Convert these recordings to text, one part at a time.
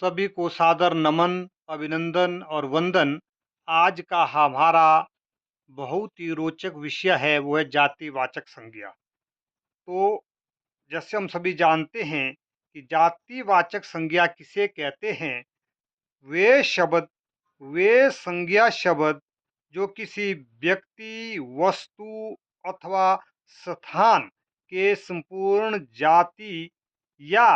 सभी को सादर नमन, अभिनंदन और वंदन। आज का हमारा बहुत ही रोचक विषय है, वो है जातिवाचक संज्ञा। तो जैसे हम सभी जानते हैं कि जातिवाचक संज्ञा किसे कहते हैं। वे शब्द, वे संज्ञा शब्द जो किसी व्यक्ति, वस्तु अथवा स्थान के संपूर्ण जाति या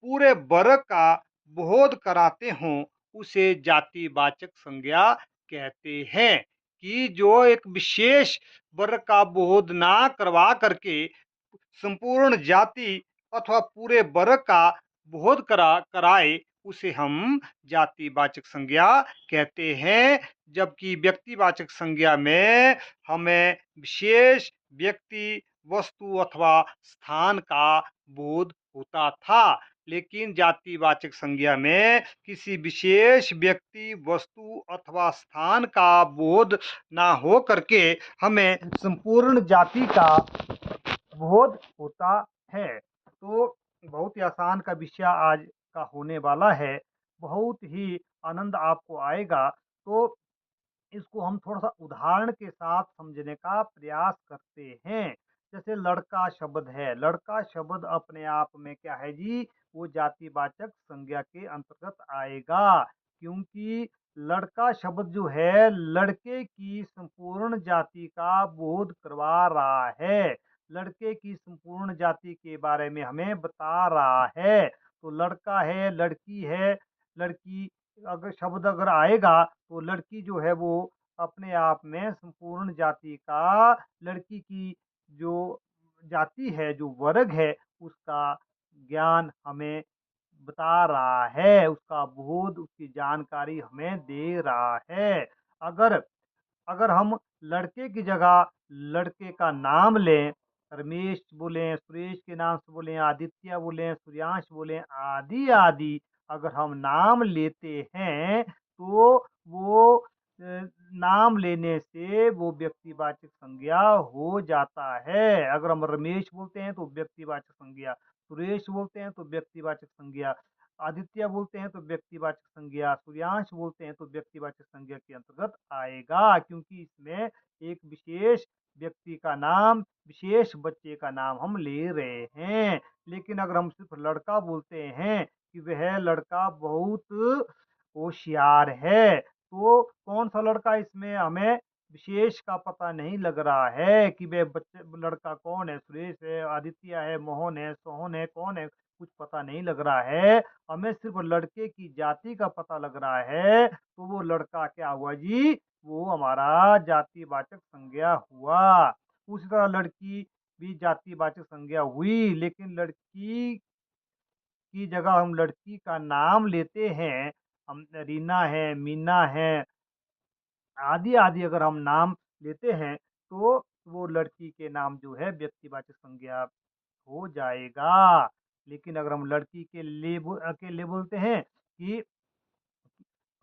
पूरे वर्ग का बोध कराते हों, उसे जातिवाचक संज्ञा कहते हैं। कि जो एक विशेष वर्ग का बोध ना करवा करके संपूर्ण जाति अथवा पूरे वर्ग का बोध कराए, उसे हम जातिवाचक संज्ञा कहते हैं। जबकि व्यक्तिवाचक संज्ञा में हमें विशेष व्यक्ति, वस्तु अथवा स्थान का बोध होता था, लेकिन जातिवाचक संज्ञा में किसी विशेष व्यक्ति, वस्तु अथवा स्थान का बोध ना हो करके हमें संपूर्ण जाति का बोध होता है। तो बहुत ही आसान का विषय आज का होने वाला है, बहुत ही आनंद आपको आएगा। तो इसको हम थोड़ा सा उदाहरण के साथ समझने का प्रयास करते हैं। जैसे लड़का शब्द है, लड़का शब्द अपने आप में क्या है जी, वो जातिवाचक संज्ञा के अंतर्गत आएगा, क्योंकि लड़का शब्द जो है लड़के की संपूर्ण जाति का बोध करवा रहा है, लड़के की संपूर्ण जाति के बारे में हमें बता रहा है। तो लड़का है, लड़की है, लड़की अगर शब्द अगर आएगा तो लड़की जो है वो अपने आप में संपूर्ण जाति का, लड़की की जो जाति है, जो वर्ग है, उसका ज्ञान हमें बता रहा है, उसका बोध, उसकी जानकारी हमें दे रहा है। अगर अगर हम लड़के की जगह लड़के का नाम लें, रमेश बोलें, सुरेश के नाम से बोलें, आदित्य बोलें, सूर्यांश बोलें, आदि आदि अगर हम नाम लेते हैं तो वो नाम लेने से वो व्यक्तिवाचक संज्ञा हो जाता है। अगर हम रमेश बोलते हैं तो व्यक्तिवाचक संज्ञा, सुरेश बोलते हैं तो व्यक्तिवाचक संज्ञा, आदित्य बोलते हैं तो व्यक्तिवाचक संज्ञा, सूर्यांश बोलते हैं तो व्यक्तिवाचक संज्ञा के अंतर्गत आएगा, क्योंकि इसमें एक विशेष व्यक्ति का नाम, विशेष बच्चे का नाम हम ले रहे हैं। लेकिन अगर हम सिर्फ लड़का बोलते हैं कि वह लड़का बहुत होशियार है, तो कौन सा लड़का, इसमें हमें विशेष का पता नहीं लग रहा है कि वह बच्चे लड़का कौन है, सुरेश है, आदित्य है, मोहन है, सोहन है, कौन है, कुछ पता नहीं लग रहा है। हमें सिर्फ लड़के की जाति का पता लग रहा है, तो वो लड़का क्या हुआ जी, वो हमारा जातिवाचक संज्ञा हुआ। उसी तरह लड़की भी जातिवाचक संज्ञा हुई, लेकिन लड़की की जगह हम लड़की का नाम लेते हैं, हम रीना है, मीना है, आदि आदि अगर हम नाम लेते हैं तो वो लड़की के नाम जो है व्यक्तिवाचक संज्ञा हो जाएगा। लेकिन अगर हम लड़की के लिए बोलते हैं कि,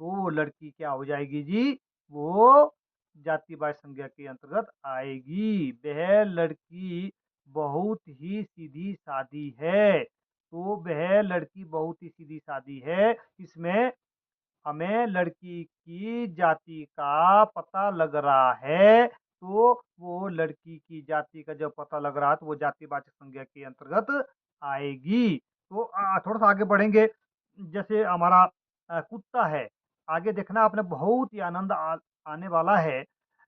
तो वो लड़की क्या हो जाएगी जी, वो जातिवाचक संज्ञा के अंतर्गत आएगी। वह लड़की बहुत ही सीधी सादी है, तो वह लड़की बहुत ही सीधी सादी है, इसमें हमें लड़की की जाति का पता लग रहा है, तो वो लड़की की जाति का जब पता लग रहा है तो वो जातिवाचक संज्ञा के अंतर्गत आएगी। तो थोड़ा सा आगे बढ़ेंगे। जैसे हमारा कुत्ता है, आगे देखना आपने, बहुत ही आनंद आने वाला है।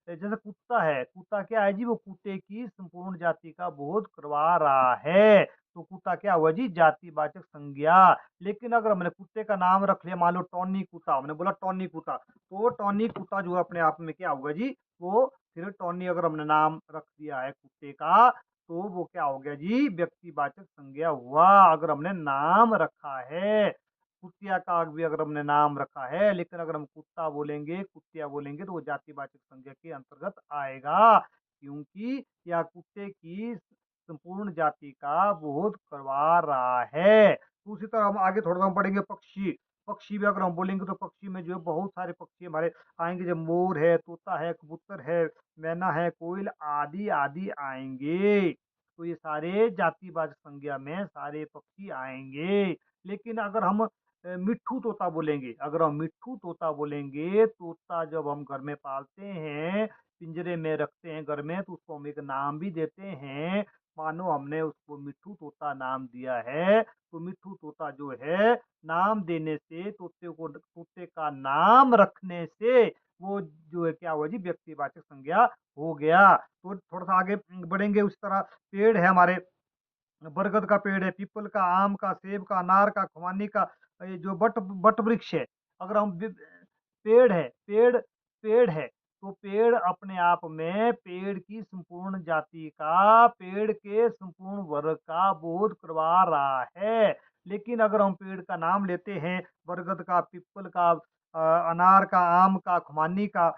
जैसे कुत्ता है, कुत्ता क्या है जी, वो कुत्ते की संपूर्ण जाति का बोध करवा रहा है, तो कुत्ता क्या हुआ जी, जातिवाचक संज्ञा। लेकिन अगर हमने कुत्ते का नाम रख लिया, मान लो टॉनी कुत्ता, हमने बोला टॉनी कुत्ता, तो टॉनी कुत्ता जो है अपने आप में क्या होगा जी, वो फिर टॉनी अगर हमने नाम रख दिया है कुत्ते का, तो वो क्या हो गया जी, व्यक्तिवाचक संज्ञा हुआ। अगर हमने नाम रखा है, कुतिया का भी अगर हमने नाम रखा है, लेकिन अगर हम कुत्ता बोलेंगे, कुतिया बोलेंगे, तो वो जातिवाचक संज्ञा के अंतर्गत आएगा, क्योंकि यह कुत्ते की संपूर्ण जाति का बोध करवा रहा है। तो उसी तरह हम आगे थोड़ा सा हम पढ़ेंगे पक्षी। पक्षी भी अगर हम बोलेंगे तो पक्षी में जो है बहुत सारे पक्षी हमारे आएंगे, जब मोर है, तोता है, कबूतर है, मैना है, कोयल आदि आदि आएंगे। तो ये सारे जातिवाचक संज्ञा में सारे पक्षी आएंगे। लेकिन अगर हम मिट्ठू तोता बोलेंगे। अगर हम मिट्ठू तोता बोलेंगे, तोता जब हम घर में पालते हैं, पिंजरे में रखते हैं घर में, तो उसको हम एक नाम भी देते हैं। मानो हमने उसको मिट्ठू तोता नाम दिया है, तो मिट्ठू तोता जो है, नाम देने से, तोते का नाम रखने से, वो जो है क्या हुआ जी, व्यक्तिवाचक संज्ञा हो गया। तो थोड़ा-सा आगे बढ़ेंगे, उस तरह पेड़ है हमारे, बरगद का पेड़ है, पीपल का, आम का, सेब का, अनार का, खुमानी का, ये जो बट बट वृक्ष है। अगर हम पेड़ है, पेड़ है, तो पेड़ अपने आप में पेड़ की संपूर्ण जाति का, पेड़ के संपूर्ण वर्ग का बोध करवा रहा है। लेकिन अगर हम पेड़ का नाम लेते हैं, बरगद का, पीपल का, अनार का, आम का, खुमानी का,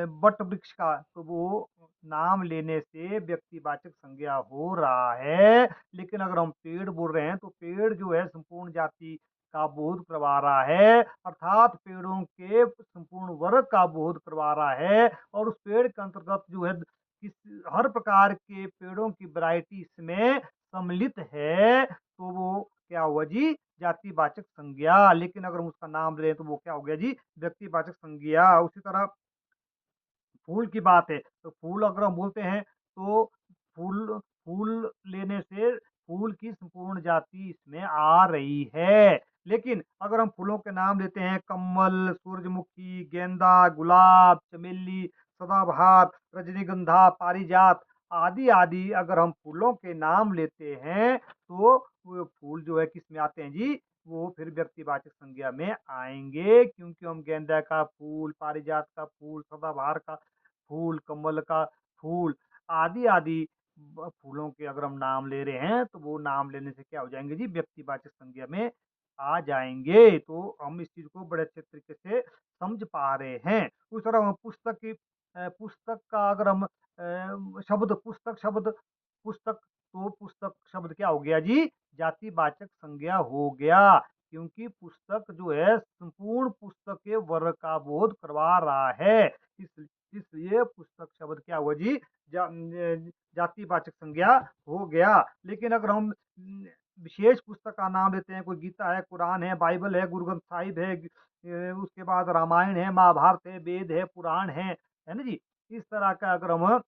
बट वृक्ष का, तो वो नाम लेने से व्यक्तिवाचक संज्ञा हो रहा है। लेकिन अगर हम पेड़ बोल रहे हैं, तो पेड़ जो है संपूर्ण जाति का बोध करवा रहा है, अर्थात पेड़ों के संपूर्ण वर्ग का बोध करवा रहा है। और उस पेड़ के अंतर्गत जो है, किस हर प्रकार के पेड़ों की वैरायटी इसमें सम्मिलित है, तो वो क्या हुआ जी, जातिवाचक संज्ञा। लेकिन अगर हम उसका नाम लें, तो वो क्या हो गया जी, व्यक्तिवाचक संज्ञा। उसी तरह फूल की बात है, तो फूल अगर हम बोलते हैं, तो फूल फूल लेने से फूल की संपूर्ण जाति इसमें आ रही है। लेकिन अगर हम फूलों के नाम लेते हैं, कमल, सूरजमुखी, गेंदा, गुलाब, चमेली, सदाबहार, रजनीगंधा, पारिजात आदि आदि, अगर हम फूलों के नाम लेते हैं, तो वो फूल जो है किस में आते हैं जी, वो फिर व्यक्तिवाचक संज्ञा में आएंगे, क्योंकि हम गेंदा का फूल, पारिजात का फूल, सदाबहार का फूल, कमल का फूल आदि आदि फूलों के अगर हम नाम ले रहे हैं, तो वो नाम लेने से क्या हो जाएंगे जी, व्यक्तिवाचक संज्ञा में आ जाएंगे। तो हम इस चीज को बड़े अच्छे तरीके से समझ पा रहे हैं। उस तरह हम पुस्तक का अगर हम शब्द, पुस्तक, तो पुस्तक शब्द क्या हो गया जी, जातिवाचक संज्ञा हो गया, क्योंकि पुस्तक जो है संपूर्ण पुस्तक के वर्ग का बोध करवा रहा है। इस इसलिए पुस्तक शब्द क्या हुआ जी, जातिवाचक संज्ञा हो गया। लेकिन अगर हम विशेष पुस्तक का नाम लेते हैं, कोई गीता है, कुरान है, बाइबल है, गुरु ग्रंथ साहिब है, उसके बाद रामायण है, महाभारत है, वेद है, पुराण है ना जी। इस तरह का अगर हम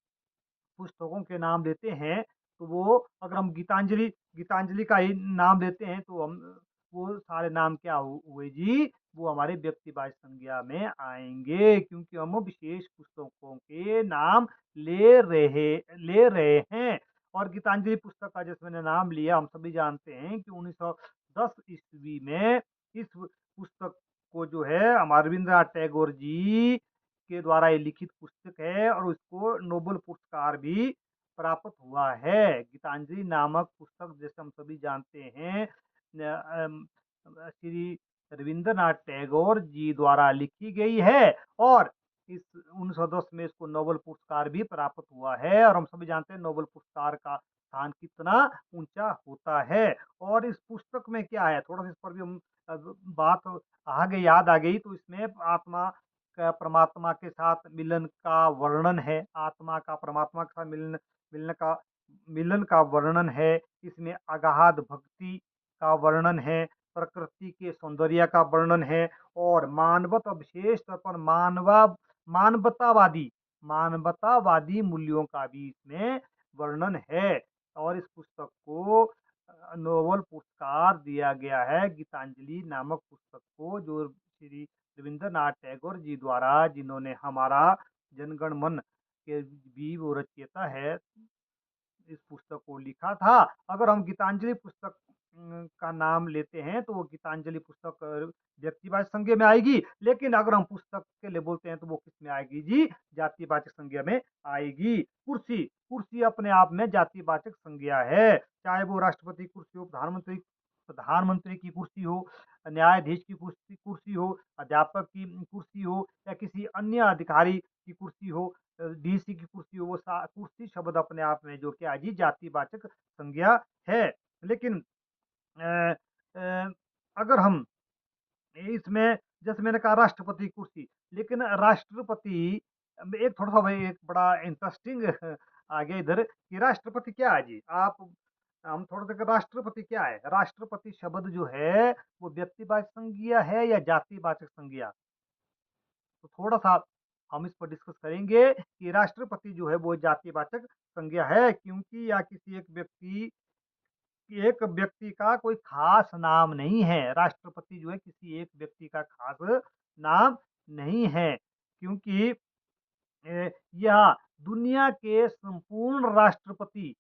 पुस्तकों के नाम लेते हैं, तो वो अगर हम गीतांजलि का ही नाम लेते हैं, तो हम वो सारे नाम क्या हुए जी, वो हमारे व्यक्तिवाचक संज्ञा में आएंगे, क्योंकि हम विशेष पुस्तकों के नाम ले रहे हैं। और गीतांजलि पुस्तक का जैसे मैंने नाम लिया, हम सभी जानते हैं कि 1910 ईस्वी में इस पुस्तक को जो है हमारे रविंद्रनाथ टैगोर जी के द्वारा ये लिखित पुस्तक है, और उसको नोबेल पुरस्कार भी प्राप्त हुआ है। गीतांजलि नामक पुस्तक जैसे हम सभी जानते हैं, श्री रविंद्रनाथ टैगोर जी द्वारा लिखी गई है, और इस 1910 में इसको नोबेल पुरस्कार भी प्राप्त हुआ है। और हम सभी जानते हैं नोबेल पुरस्कार का स्थान कितना ऊंचा होता है। और इस पुस्तक में क्या है, थोड़ा सा इस पर भी हम बात आगे याद आ गई, तो इसमें आत्मा का परमात्मा के साथ मिलन का वर्णन है, आत्मा का परमात्मा के साथ मिलन का मिलन का वर्णन है। इसमें अगाध भक्ति का वर्णन है, प्रकृति के सौंदर्य का वर्णन है, और मानवता, विशेष तौर पर मानवतावादी मानवतावादी मूल्यों का भी इसमें वर्णन है। और इस पुस्तक को नोबेल पुरस्कार दिया गया है, गीतांजलि नामक पुस्तक को, जो श्री रविंद्रनाथ टैगोर जी द्वारा, जिन्होंने हमारा जनगण मन के भी वो रचयिता है, इस पुस्तक को लिखा था। अगर हम गीतांजलि पुस्तक का नाम लेते हैं, तो वो गीतांजलि पुस्तक व्यक्तिवाचक संज्ञा में आएगी। लेकिन अगर हम पुस्तक के लिए बोलते हैं, तो वो किस में आएगी जी, जातिवाचक संज्ञा में आएगी। कुर्सी कुर्सी अपने आप में जातिवाचक संज्ञा है, चाहे वो राष्ट्रपति कुर्सी हो, प्रधानमंत्री की कुर्सी हो, न्यायाधीश की कुर्सी कुर्सी हो, अध्यापक की कुर्सी हो, या किसी अन्य अधिकारी की कुर्सी हो, डीसी की कुर्सी हो, वो कुर्सी शब्द अपने आप में जो क्या है जी, जातिवाचक संज्ञा है। लेकिन अ, अ, अगर हम इसमें, जैसे मैंने कहा राष्ट्रपति कुर्सी, लेकिन राष्ट्रपति एक थोड़ा सा भाई, एक बड़ा इंटरेस्टिंग आ गया इधर, कि राष्ट्रपति क्या है जी, आप हम थोड़ा सा राष्ट्रपति क्या है? राष्ट्रपति शब्द जो है वो व्यक्तिवाचक संज्ञा है या जातिवाचक संज्ञा? तो थोड़ा-सा हम इस पर डिस्कस करेंगे कि राष्ट्रपति जो है वो जातिवाचक संज्ञा है, क्योंकि या किसी एक व्यक्ति का कोई ख़ास नाम नहीं है। राष्ट्रपति जो है किसी एक व्यक्ति का ख़ास नाम नहीं है, क्योंकि यह दुनिया के संपूर्ण राष्ट्रपति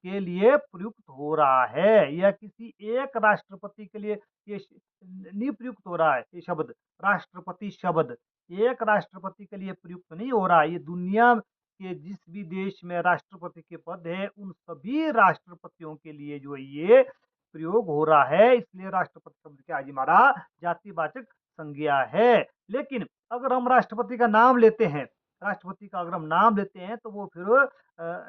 के लिए प्रयुक्त हो रहा है, या किसी एक राष्ट्रपति के लिए ये नहीं प्रयुक्त हो रहा है। ये शब्द, राष्ट्रपति शब्द एक राष्ट्रपति के लिए प्रयुक्त नहीं हो रहा है। ये दुनिया के जिस भी देश में राष्ट्रपति के पद है, उन सभी राष्ट्रपतियों के लिए जो है ये प्रयोग हो रहा है। इसलिए राष्ट्रपति शब्द क्या है जी? हमारा जातिवाचक संज्ञा है। लेकिन अगर हम राष्ट्रपति का नाम लेते हैं, राष्ट्रपति का अगर हम नाम लेते हैं, तो वो फिर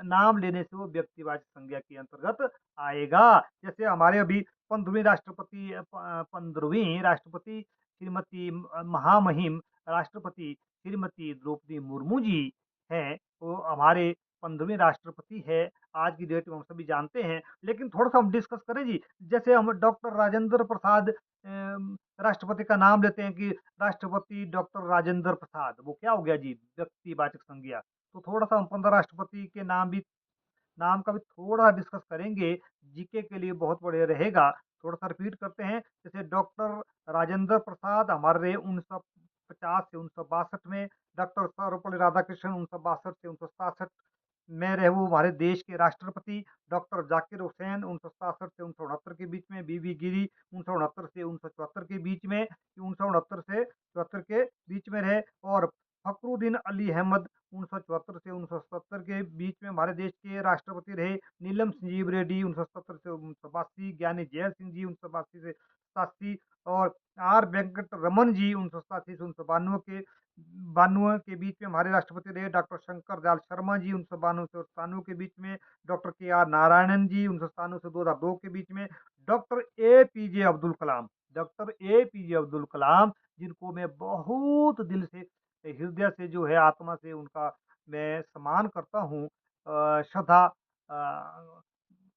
नाम लेने से वो व्यक्तिवाचक संज्ञा के अंतर्गत आएगा। जैसे हमारे अभी 15वीं राष्ट्रपति श्रीमती महामहिम राष्ट्रपति श्रीमती द्रौपदी मुर्मू जी हैं, वो हमारे 15वीं राष्ट्रपति है। आज की डेट में हम सभी जानते हैं। लेकिन थोड़ा-सा हम डिस्कस करें जी, जैसे हम डॉक्टर राजेंद्र प्रसाद राष्ट्रपति का नाम लेते हैं कि राष्ट्रपति डॉक्टर राजेंद्र प्रसाद, वो क्या हो गया जी? व्यक्तिवाचक संज्ञा। तो थोड़ा-सा हम 15 राष्ट्रपति के नाम का भी थोड़ा डिस्कस करेंगे, जीके के लिए बहुत बढ़िया रहेगा। थोड़ा-सा रिपीट करते हैं, जैसे डॉक्टर राजेंद्र प्रसाद हमारे रहे 1950 से 1962 में, डॉक्टर सर्वपल्ली राधाकृष्णन 1962 से 1967 में रहे वो हमारे देश के राष्ट्रपति। डॉक्टर जाकिर हुसैन 1967 से 1969 के बीच में, बीबी गिरी 1969 से 1974 के बीच में, 1969 से 74 के बीच में रहे। और फखरुद्दीन अली अहमद 1974 से 1977 के बीच में हमारे देश के राष्ट्रपति रहे। नीलम संजीव रेड्डी 1970 से 1982, ज्ञानी जैल सिंह जी 1982 से 87, और आर वेंकट रमन जी 1987 से 1992 के बीच में हमारे राष्ट्रपति रहे। डॉक्टर शंकर दयाल शर्मा जी 1992 से 97 के बीच में, डॉक्टर के आर नारायणन जी 1997 से 2002 के बीच में, doctor A P J Abdul Kalam, doctor A P J Abdul Kalam, जिनको मैं बहुत दिल से, हृदय से जो है, आत्मा से उनका मैं सम्मान करता हूँ। श्रद्धा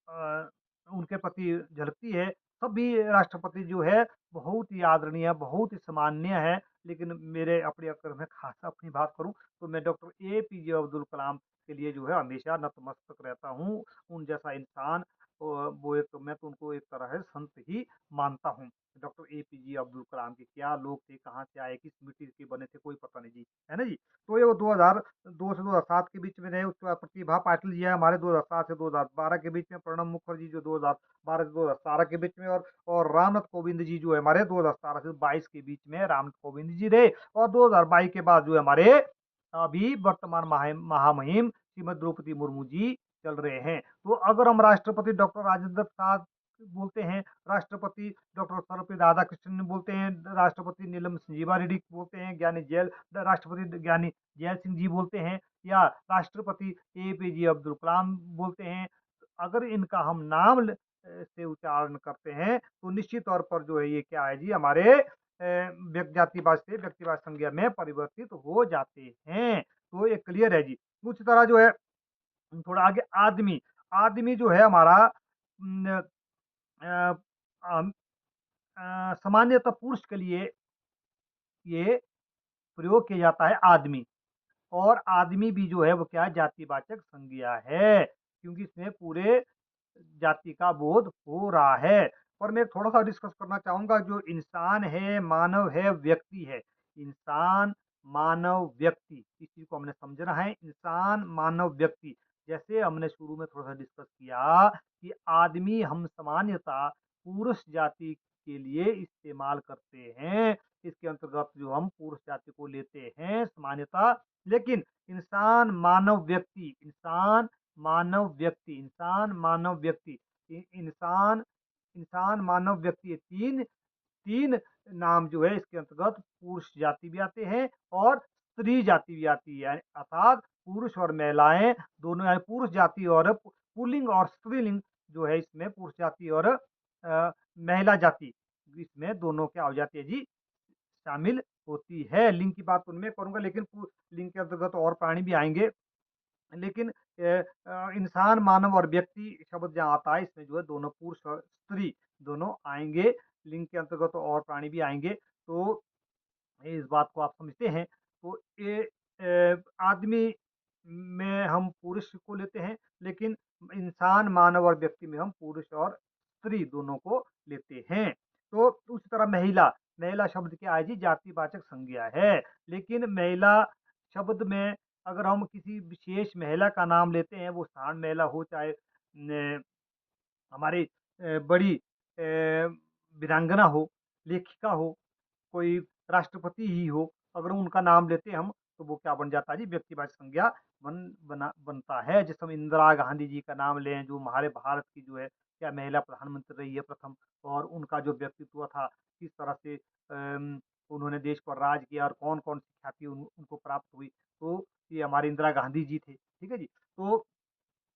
अ, उनके प्रति झलकती है। सभी राष्ट्रपति जो है बहुत ही आदरणीय, बहुत ही सम्माननीय है। लेकिन मेरे अपने अगर मैं खास अपनी बात करूँ, तो मैं doctor A P J Abdul Kalam के लिए जो है हमेशा नतमस्तक रहता हूँ। उन जैसा इंसान वो एक, मैं तो उनको एक तरह से संत ही मानता हूँ। Doctor A P J Abdul Kalam के क्या लोग थे, कहाँ से आए, किस मिट्टी के बने थे, कोई पता नहीं जी, है ना जी। तो ये वो 2002 से 2007 के बीच में रहे। उसके बाद प्रतिभा पाटिल जी है हमारे 2007 से 2012 के बीच में, प्रणब मुखर्जी जो 2012 से 2017 के बीच में, और रामनाथ कोविंद जी जो है हमारे 2017 से 22 के बीच में रामनाथ कोविंद जी रहे। और 2022 के बाद जो है हमारे अभी वर्तमान महामहिम श्रीमती द्रौपदी मुर्मू जी चल रहे हैं। तो अगर हम राष्ट्रपति डॉक्टर राजेंद्र प्रसाद बोलते हैं, राष्ट्रपति डॉक्टर सर्वपल्ली राधाकृष्णन बोलते हैं, राष्ट्रपति नीलम संजीवा रेड्डी बोलते हैं, राष्ट्रपति ज्ञानी जैल सिंह जी बोलते हैं, या राष्ट्रपति ए पी जे अब्दुल कलाम बोलते हैं, अगर इनका हम नाम से उच्चारण करते हैं, तो निश्चित तौर पर जो है ये क्या है जी, हमारे जातिवाद से व्यक्तिवाद संज्ञा में परिवर्तित हो जाते हैं। तो ये क्लियर है जी। उसी तरह जो है थोड़ा आगे आदमी, आदमी जो है हमारा न, अ, अम, सामान्यतः पुरुष के लिए ये प्रयोग किया जाता है आदमी। और आदमी भी जो है वो क्या है, जातिवाचक संज्ञा है, क्योंकि इसमें पूरे जाति का बोध हो रहा है। और मैं थोड़ा-सा डिस्कस करना चाहूँगा, जो इंसान है, मानव है, व्यक्ति है। इंसान, मानव, व्यक्ति, इस चीज़ को हमने समझना है। इंसान, मानव, व्यक्ति। जैसे हमने शुरू में थोड़ा-सा डिस्कस किया कि आदमी हम सामान्यतः पुरुष जाति के लिए इस्तेमाल करते हैं। इसके अंतर्गत जो हम पुरुष जाति को लेते हैं सामान्यतः। लेकिन इंसान, मानव, व्यक्ति, इंसान, मानव, व्यक्ति, इंसान, मानव, व्यक्ति, इंसान, इंसान, मानव, व्यक्ति, ये तीन तीन नाम जो है इसके अंतर्गत पुरुष जाति भी आते हैं और स्त्री जाति भी आती है। अर्थात पुरुष और महिलाएं दोनों, यानी पुरुष जाति और पुल्लिंग और स्त्रीलिंग जो है इसमें, पुरुष जाति और महिला जाति, इसमें दोनों क्या हो जाती है जी, शामिल होती है। लिंग की बात उनमें करूंगा, लेकिन लिंग के अंतर्गत और प्राणी भी आएंगे। लेकिन इंसान, मानव और व्यक्ति शब्द जहाँ आता है, इसमें जो है दोनों पुरुष और स्त्री दोनों आएँगे, लिंग के अंतर्गत तो और प्राणी भी आएँगे। तो इस बात को आप समझते हैं, तो ये आदमी में हम पुरुष को लेते हैं, लेकिन इंसान, मानव और व्यक्ति में हम पुरुष और स्त्री दोनों को लेते हैं। तो उसी तरह महिला, महिला शब्द क्या है जी? जातिवाचक संज्ञा है, लेकिन महिला शब्द में अगर हम किसी विशेष महिला का नाम लेते हैं, वो साधारण महिला हो चाहे न हमारी बड़ी वीरांगना हो, लेखिका हो, कोई राष्ट्रपति ही हो, अगर उनका नाम लेते हैं हम, तो वो क्या बन जाता है जी? व्यक्तिवाचक संज्ञा बनता है। जैसे हम इंदिरा गांधी जी का नाम लें, जो हमारे भारत की जो है क्या महिला प्रधानमंत्री रही है प्रथम, और उनका जो व्यक्तित्व था, किस तरह से उन्होंने देश पर राज किया और कौन-कौन सी ख्याति उनको प्राप्त हुई, तो ये हमारी इंदिरा गांधी जी थे, ठीक है जी? तो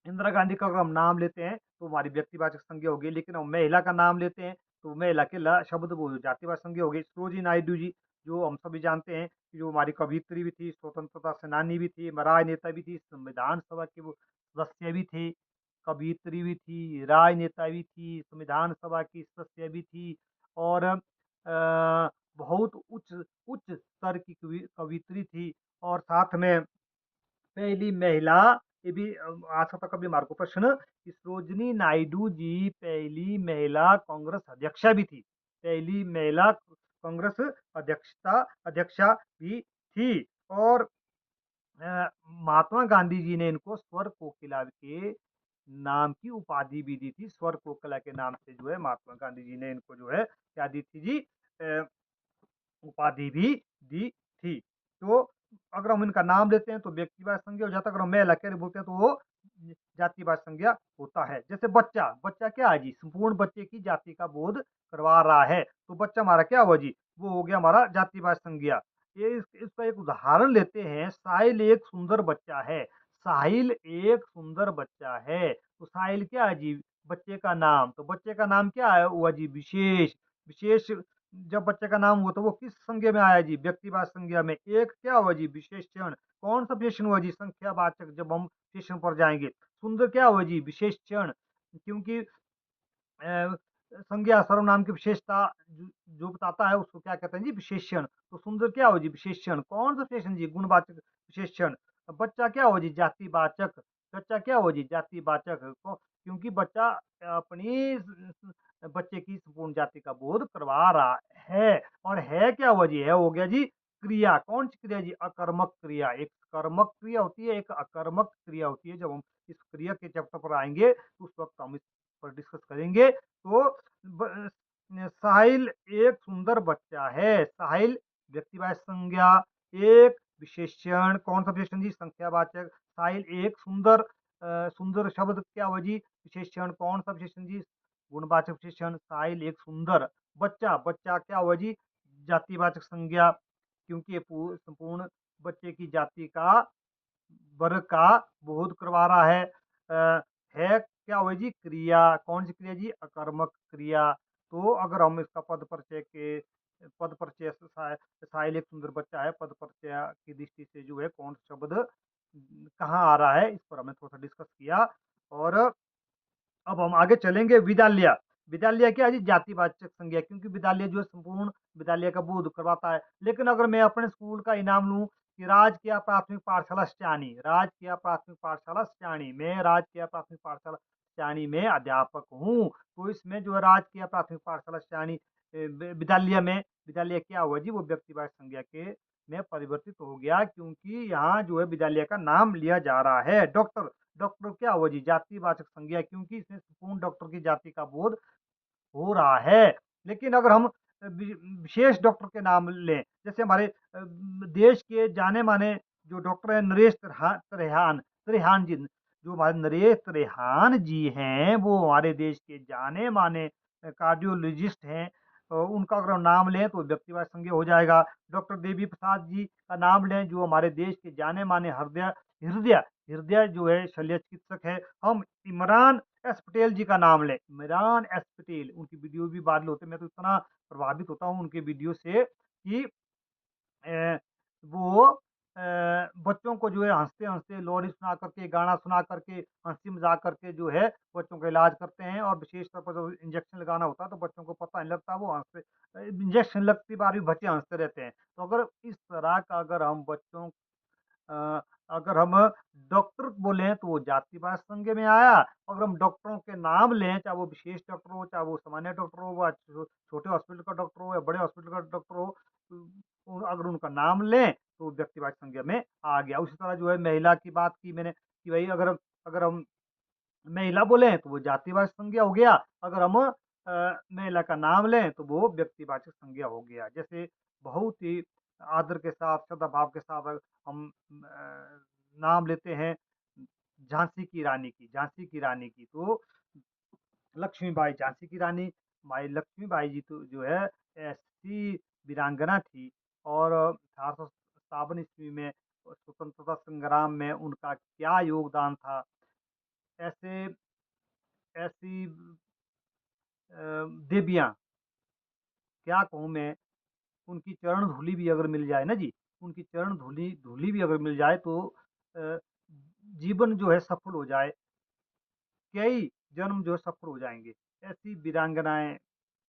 इंदिरा गांधी का अगर हम नाम लेते हैं, तो हमारी व्यक्तिवाचक संज्ञा हो गई, लेकिन हम महिला का नाम लेते हैं, तो महिला के ल शब्द वो जातिवाचक संज्ञा हो गई। सरोजिनी नायडू जी, जो हम सभी जानते हैं, कि जो हमारी कवयित्री भी थी, स्वतंत्रता सेनानी भी थी, राजनेता भी थी, संविधान सभा के वो सदस्य भी थे, कवयित्री भी थी, राजनेता भी थी, संविधान सभा की सदस्य भी थी, और बहुत उच्च उच्च स्तर की कवयित्री थी, और साथ में पहली महिला, ये भी आ सकता कभी हमारे को प्रश्न, कि सरोजिनी नायडू जी पहली महिला कांग्रेस अध्यक्षा भी थी। पहली महिला कांग्रेस अध्यक्षा भी थी। और महात्मा गांधी जी ने इनको स्वर कोकिला के नाम की उपाधि भी दी थी। स्वर कोकिला के नाम से जो है महात्मा गांधी जी ने इनको जो है क्या दी थी जी? उपाधि भी दी थी। तो अगर हम इनका नाम लेते हैं तो व्यक्तिवाचक संज्ञा हो जाता है, अगर हम मेल अकेले बोलते हैं तो वो जातिवाचक संज्ञा होता है। जैसे बच्चा, बच्चा क्या है जी? संपूर्ण बच्चे की जाति का बोध करवा रहा है, तो बच्चा हमारा क्या हुआ जी? वो हो गया हमारा जातिवाचक संज्ञा। ये इसका एक उदाहरण लेते हैं, साहिल एक सुंदर बच्चा है। साहिल एक सुंदर बच्चा है, तो साहिल क्या है जी? बच्चे का नाम। तो बच्चे का नाम क्या है हुआ जी? विशेष। विशेष जब बच्चे का नाम हुआ तो वो किस संज्ञा में आया जी? व्यक्तिवाचक संज्ञा में। एक क्या हुआ जी? विशेषण। कौन सा विशेषण हुआ जी? संख्यावाचक, जब हम विशेषण पर जाएंगे। सुंदर क्या हुआ जी? विशेषण, क्योंकि संज्ञा सर्वनाम की विशेषता जो बताता है उसको क्या कहते हैं जी? विशेषण। तो सुंदर क्या हो जी? विशेषण। कौन सा विशेषण जी? गुणवाचक विशेषण। बच्चा क्या हो जी? जातिवाचक। बच्चा क्या हो जी? जातिवाचक। क्योंकि बच्चा अपनी बच्चे की संपूर्ण जाति का बोध करवा रहा है। और है क्या हुआ जी? है हो गया जी क्रिया। कौन सी क्रिया जी? अकर्मक क्रिया। एक कर्मक क्रिया होती है, एक अकर्मक क्रिया होती है। जब हम इस क्रिया के चैप्टर पर आएंगे तो उस वक्त हम इस पर डिस्कस करेंगे। तो साहिल एक सुंदर बच्चा है। साहिल व्यक्तिवाचक संज्ञा, एक विशेषण। कौन सा विशेषण जी? संख्यावाचक। साहिल एक सुंदर, सुंदर शब्द क्या हुआ जी? विशेषण। कौन सा विशेषण जी? गुणवाचक विशेषण। साहिल एक सुंदर बच्चा। बच्चा क्या हुआ जी? जातिवाचक संज्ञा, क्योंकि ये संपूर्ण बच्चे की जाति का, वर्ग का बोध करवा रहा है। है क्या हुआ जी? क्रिया। कौन सी क्रिया जी? अकर्मक क्रिया। तो अगर हम इसका पद परिचय साहिल एक सुंदर बच्चा है, पद परिचय की दृष्टि से जो है कौन सा शब्द कहाँ आ रहा है, इस पर हमने थोड़ा सा डिस्कस किया। और अब हम आगे चलेंगे। विद्यालय। विद्यालय क्या है जी? जातिवाचक संज्ञा, क्योंकि विद्यालय जो है संपूर्ण विद्यालय का बोध करवाता है। लेकिन अगर मैं अपने स्कूल का इनाम लूं कि राजकीय प्राथमिक पाठशाला स्टानी, राजकीय प्राथमिक पाठशाला स्टानी, मैं राजकीय प्राथमिक पाठशाला स्टानी में अध्यापक हूँ, तो इसमें जो है राजकीय प्राथमिक पाठशाला स्टानी विद्यालय में, विद्यालय क्या हुआ जी? वो व्यक्तिवाचक संज्ञा के में परिवर्तित हो गया, क्योंकि यहाँ जो है विद्यालय का नाम लिया जा रहा है। डॉक्टर। डॉक्टर क्या हुआ जी? जातिवाचक संज्ञा, क्योंकि इसमें संपूर्ण डॉक्टर की जाति का बोध हो रहा है। लेकिन अगर हम विशेष डॉक्टर के नाम लें, जैसे हमारे देश के जाने माने जो डॉक्टर है नरेश त्रेहान त्रेहान जी, जो हमारे नरेश त्रेहान जी हैं, वो हमारे देश के जाने माने कार्डियोलॉजिस्ट हैं। उनका अगर हम नाम लें तो व्यक्तिवाचक संज्ञा हो जाएगा। डॉक्टर देवी प्रसाद जी का नाम लें, जो हमारे देश के जाने माने हृदय हृदय हृदय जो है शल्य चिकित्सक है। हम इमरान एस पटेल जी का नाम लें, इमरान एस पटेल, उनकी वीडियो भी वायरल होते हैं। मैं तो इतना प्रभावित होता हूँ उनके वीडियो से कि वो बच्चों को जो है हँसते-हँसते लोरी सुना करके, गाना सुना करके, हँसी-मज़ाक करके जो है बच्चों का इलाज करते हैं और विशेष तौर पर जब इंजेक्शन लगाना होता है तो बच्चों को पता नहीं लगता, वो हँसते इंजेक्शन लगती बार भी बच्चे हँसते रहते हैं। तो अगर इस तरह का अगर हम बच्चों अ, अगर हम डॉक्टर बोलें तो वो जातिवाद संज्ञा में आया। अगर हम डॉक्टरों के नाम लें, चाहे वो विशेष डॉक्टर हो, चाहे वो सामान्य डॉक्टर हो, व छोटे हॉस्पिटल का डॉक्टर हो या बड़े हॉस्पिटल का डॉक्टर हो, अगर उनका नाम लें तो व्यक्तिवाचक संज्ञा में आ गया। उसी तरह जो है महिला की बात की मैंने कि भई अगर हम महिला बोले तो वो जातिवाचक संज्ञा हो गया। अगर हम महिला का नाम लें तो वो व्यक्तिवाचक संज्ञा हो गया। जैसे बहुत ही आदर के साथ, सद्भाव के साथ अगर हम नाम लेते हैं झांसी की रानी की तो लक्ष्मीबाई झांसी की रानी माई लक्ष्मीबाई जी तो जो है ऐसी वीरांगना थी और 1857 ईस्वी में स्वतंत्रता संग्राम में उनका क्या योगदान था। ऐसे ऐसी देवियाँ, क्या कहूँ मैं, उनकी चरण धूलि भी अगर मिल जाए ना जी, उनकी चरण धूलि धूलि भी अगर मिल जाए तो अ, जीवन जो है सफल हो जाए, कई जन्म जो है सफल हो जाएँगे। ऐसी वीरांगनाएँ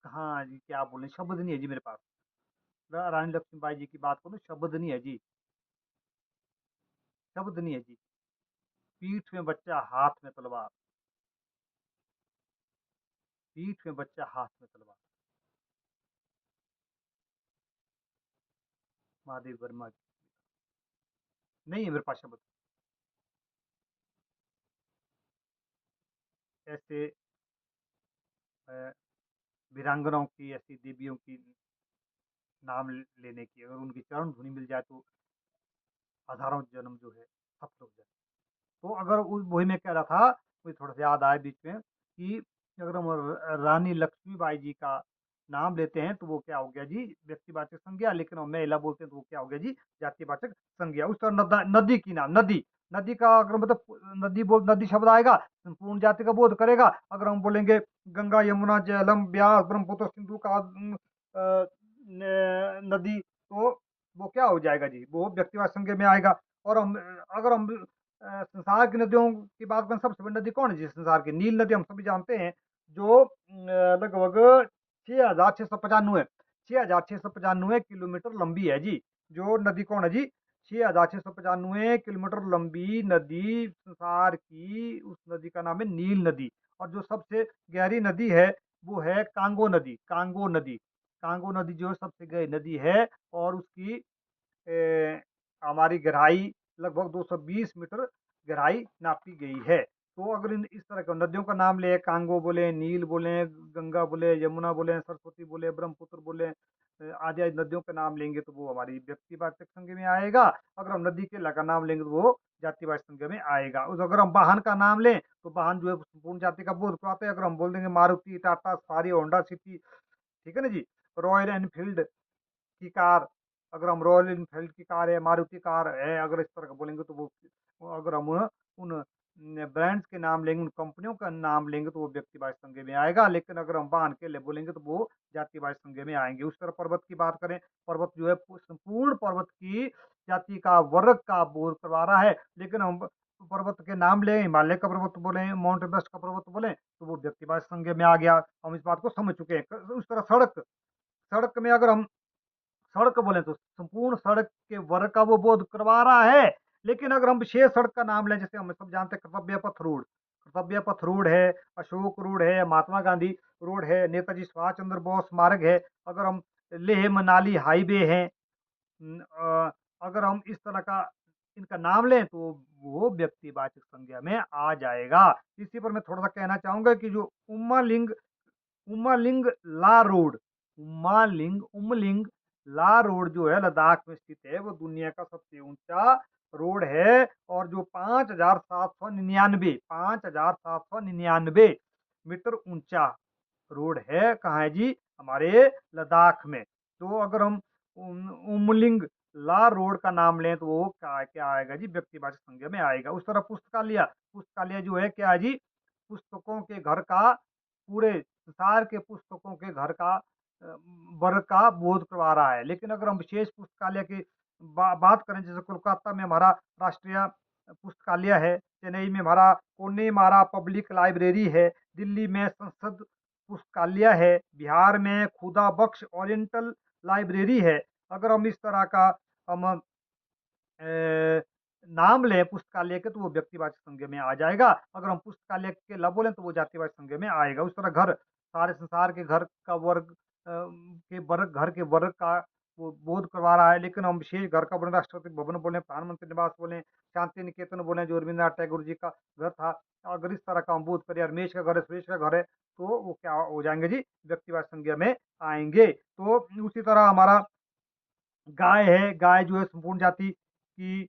कहाँ जी, क्या बोलें, शब्द नहीं है जी मेरे पास। रानी लक्ष्मीबाई जी की बात करूँ, शब्द नहीं है जी, शब्द नहीं है जी। पीठ में बच्चा, हाथ में तलवार, पीठ में बच्चा, हाथ में तलवार। महादेव वर्मा जी, नहीं है मेरे पास शब्द। ऐसे अ, वीरांगनाओं की, ऐसी देवियों की नाम लेने की, अगर उनकी चरण धुनी मिल जाए तो हज़ारों जन्म जो है सफल हो जाए। तो अगर उस वही मैं कह रहा था, मुझे थोड़ा-सा याद आया बीच में कि अगर हम रानी लक्ष्मीबाई जी का नाम लेते हैं, तो वो क्या हो गया जी, व्यक्तिवाचक संज्ञा, लेकिन हम महिला बोलते हैं तो वो क्या हो गया जी, जातिवाचक संज्ञा। उस तरह नदी की नाम, नदी, नदी का अगर मतलब नदी शब्द आएगा, संपूर्ण जाति का बोध करेगा। अगर हम बोलेंगे गंगा, यमुना, झेलम, ब्यास, ब्रह्मपुत्र, सिंधु का नदी, तो वो क्या हो जाएगा जी, वो व्यक्तिवाचक संज्ञा में आएगा। और हम अगर हम संसार की नदियों की बात करें, सबसे बड़ी नदी कौन है जी संसार की? नील नदी हम सभी जानते हैं, जो लगभग 6,695 6,695 किलोमीटर लंबी है जी। जो नदी कौन है जी? 6,695 किलोमीटर लंबी नदी संसार की, उस नदी का नाम है नील नदी। और जो सबसे गहरी नदी है, वो है कांगो नदी, कांगो नदी। कांगो नदी जो है सबसे गहरी नदी है और उसकी हमारी गहराई लगभग 220 मीटर गहराई नापी गई है। तो अगर इन इस तरह के नदियों का नाम लें, कांगो बोले, नील बोले, गंगा बोले, यमुना बोले, सरस्वती बोले, ब्रह्मपुत्र बोले, आदि-आदि नदियों के नाम लेंगे तो वो हमारी व्यक्तिवाचक संज्ञा में आएगा। अगर हम नदी के का नाम लेंगे तो वो जातिवाचक संज्ञा में आएगा। उस अगर हम वाहन का नाम लें, तो वाहन जो है संपूर्ण जाति का बोध कराते हैं। अगर हम बोल देंगे Maruti, Tata, safari, Honda city, ठीक है ना जी? रॉयल एनफील्ड की कार, अगर हम रॉयल एनफील्ड की कार है, मारुति कार है, अगर इस तरह का बोलेंगे तो वो अगर हम उन ब्रांड्स के नाम लेंगे, उन कंपनियों का नाम लेंगे तो वो व्यक्तिवाचक संज्ञा में आएगा। लेकिन अगर हम वाहन के लिए बोलेंगे तो वो जातिवाचक संज्ञा में आएँगे। उस तरह पर्वत की बात करें, पर्वत जो है संपूर्ण पर्वत की जाति का, वर्ग का बोध करवा रहा है। लेकिन हम पर्वत के नाम लें, हिमालय का पर्वत बोलें, माउंट एवरेस्ट का पर्वत बोलें, तो वो व्यक्तिवाचक संज्ञा में आ गया। हम इस बात को समझ चुके हैं। उस तरह सड़क, सड़क में अगर हम सड़क बोले तो संपूर्ण सड़क के वर्ग का वो बोध करवा रहा है। लेकिन अगर हम विशेष सड़क का नाम लें, जैसे हम सब जानते हैं कर्तव्य पथ रोड, कर्तव्य पथ रोड है, अशोक रोड है, महात्मा गांधी रोड है, नेताजी सुभाष चंद्र बोस मार्ग है, अगर हम लेह मनाली हाईवे है, अगर हम इस तरह का इनका नाम लें तो वो व्यक्तिवाचक संज्ञा में आ जाएगा। इसी पर मैं थोड़ा सा कहना चाहूंगा कि जो उम्मालिंग उमालिंग ला रोड, उमलिंग ला रोड जो है लद्दाख में स्थित है, वो दुनिया का सबसे ऊंचा रोड है। और जो 5,799 मीटर ऊंचा रोड है, कहाँ है जी? हमारे लद्दाख में। तो अगर हम उमलिंग ला रोड का नाम लें तो वो क्या क्या आएगा जी? व्यक्तिवाचक संज्ञा में आएगा। उस तरह पुस्तकालय, पुस्तकालय जो है क्या है जी? पुस्तकों के घर का, पूरे संसार के पुस्तकों के घर का वर्ग का बोध करवा रहा है। लेकिन अगर हम विशेष पुस्तकालय की बात करें, जैसे कोलकाता में हमारा राष्ट्रीय पुस्तकालय है, चेन्नई में हमारा कोन्नेमारा पब्लिक लाइब्रेरी है, दिल्ली में संसद पुस्तकालय है, बिहार में खुदा बख्श ओरिएंटल लाइब्रेरी है। अगर हम इस तरह का हम अ, नाम लें पुस्तकालय के, तो वो व्यक्तिवाचक संज्ञा में आ जाएगा। अगर हम पुस्तकालय के ल बोलें तो वो जातिवाचक संज्ञा में आएगा। उस तरह घर, सारे संसार के घर का वर्ग के वर्ग, घर के वर्ग का वो बोध करवा रहा है, लेकिन हम विशेष घर का बोले, राष्ट्रपति भवन बोले, प्रधानमंत्री निवास बोले, शांति निकेतन बोले, जो रविन्द्रनाथ टैगोर जी का घर था, अगर इस तरह का हम बोध करें, रमेश का घर है, सुरेश का घर है, तो वो क्या हो जाएंगे जी, व्यक्तिवाचक संज्ञा में आएंगे। तो उसी तरह हमारा गाय है, गाय जो है संपूर्ण जाति की